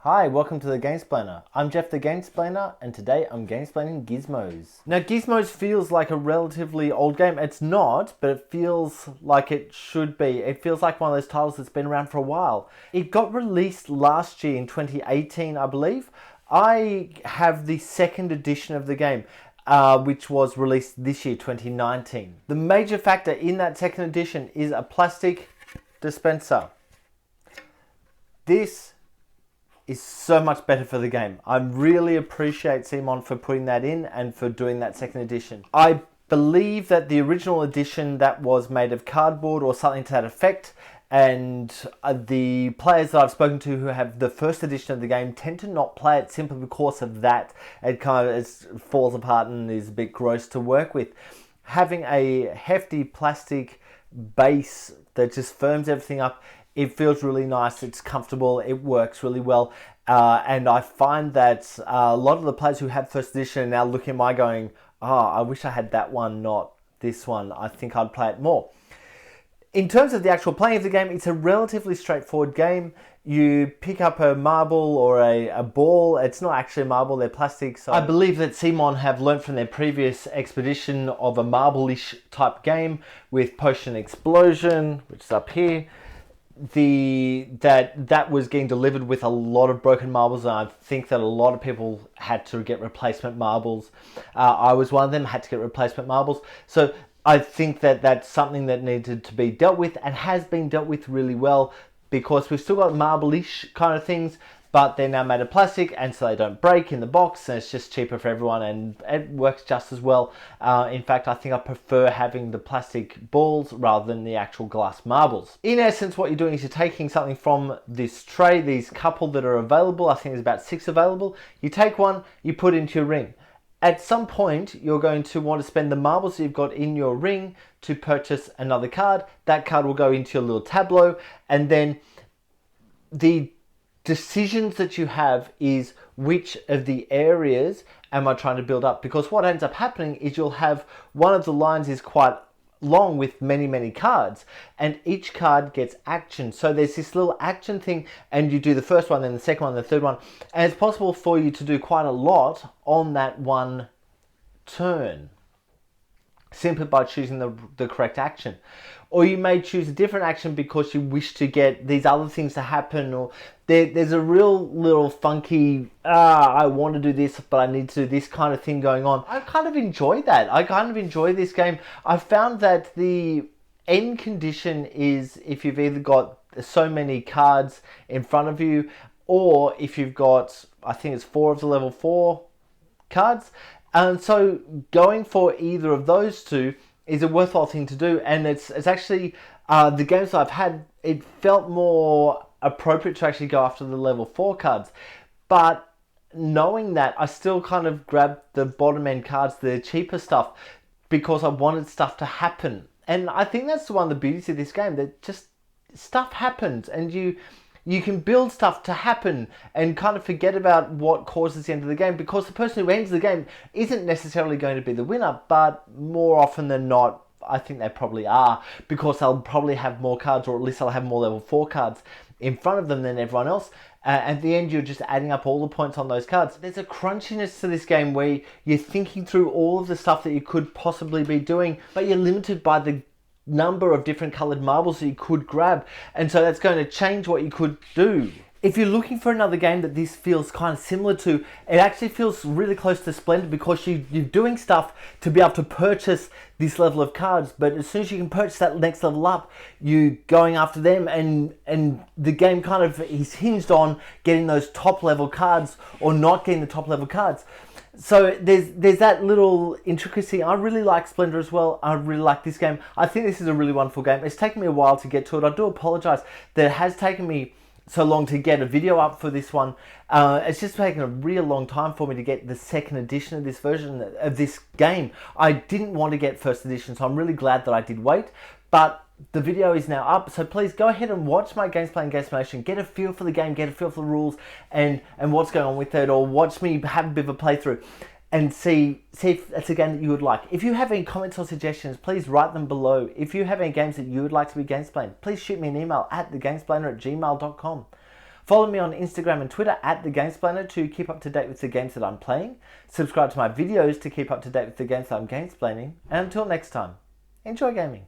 Hi, welcome to the Gamesplainer. I'm Jeff the Gamesplainer, and today I'm gamesplaining Gizmos. Now, Gizmos feels like a relatively old game. It's not, but it feels like it should be. It feels like one of those titles that's been around for a while. It got released last year in 2018, I believe. I have the second edition of the game, which was released this year, 2019. The major factor in that second edition is a plastic dispenser. This is so much better for the game. I really appreciate Simon for putting that in and for doing that second edition. I believe that the original edition that was made of cardboard or something to that effect, and the players that I've spoken to who have the first edition of the game tend to not play it simply because of that. It kind of falls apart and is a bit gross to work with. Having a hefty plastic base that just firms everything up, it feels really nice, it's comfortable, it works really well. And I find that a lot of the players who have first edition are now looking at my going, I wish I had that one, not this one. I think I'd play it more. In terms of the actual playing of the game, it's a relatively straightforward game. You pick up a marble or a ball. It's not actually a marble, they're plastic. So I believe that Simon have learnt from their previous expedition of a marble-ish type game with Potion Explosion, which is up here. That was getting delivered with a lot of broken marbles, and I think that a lot of people had to get replacement marbles. I was one of them, had to get replacement marbles. So I think that that's something that needed to be dealt with and has been dealt with really well, because we've still got marble-ish kind of things, but they're now made of plastic, and so they don't break in the box, and it's just cheaper for everyone, and it works just as well. In fact, I think I prefer having the plastic balls rather than the actual glass marbles. In essence, what you're doing is you're taking something from this tray, these couple that are available. I think there's about 6 available. You take one, you put it into your ring. At some point, you're going to want to spend the marbles that you've got in your ring to purchase another card. That card will go into your little tableau, and then the decisions that you have is which of the areas am I trying to build up, because what ends up happening is you'll have one of the lines is quite long with many cards, and each card gets action. So there's this little action thing, and you do the first one, then the second one, the third one, and it's possible for you to do quite a lot on that one turn simply by choosing the correct action. Or you may choose a different action because you wish to get these other things to happen, or there's a real little funky, I want to do this, but I need to do this kind of thing going on. I kind of enjoy that. I kind of enjoy this game. I found that the end condition is if you've either got so many cards in front of you, or if you've got, I think it's 4 of the level 4 cards. And so going for either of those two is a worthwhile thing to do, and it's actually the games that I've had, it felt more appropriate to actually go after the level 4 cards. But knowing that, I still kind of grabbed the bottom end cards, the cheaper stuff, because I wanted stuff to happen. And I think that's one of the beauties of this game, that just stuff happens, and you can build stuff to happen and kind of forget about what causes the end of the game, because the person who ends the game isn't necessarily going to be the winner, but more often than not, I think they probably are, because they'll probably have more cards, or at least they'll have more level 4 cards in front of them than everyone else. At the end, you're just adding up all the points on those cards. There's a crunchiness to this game where you're thinking through all of the stuff that you could possibly be doing, but you're limited by the number of different colored marbles that you could grab, and so that's going to change what you could do. If you're looking for another game that this feels kind of similar to, it actually feels really close to Splendid, because you're doing stuff to be able to purchase this level of cards, but as soon as you can purchase that next level up, you're going after them, and the game kind of is hinged on getting those top level cards or not getting the top level cards. So there's that little intricacy. I really like Splendor as well. I really like this game. I think this is a really wonderful game. It's taken me a while to get to it. I do apologize that it has taken me so long to get a video up for this one. It's just taken a real long time for me to get the second edition of this version of this game. I didn't want to get first edition, so I'm really glad that I did wait. But the video is now up, so please go ahead and watch my Gameplay and Gamesplanation. Get a feel for the game, get a feel for the rules and what's going on with it, or watch me have a bit of a playthrough and see if it's a game that you would like. If you have any comments or suggestions, please write them below. If you have any games that you would like to be gamesplayed, please shoot me an email at thegamesplainer@gmail.com. Follow me on Instagram and Twitter at the Gamesplainer to keep up to date with the games that I'm playing. Subscribe to my videos to keep up to date with the games that I'm gamesplaining. And until next time, enjoy gaming.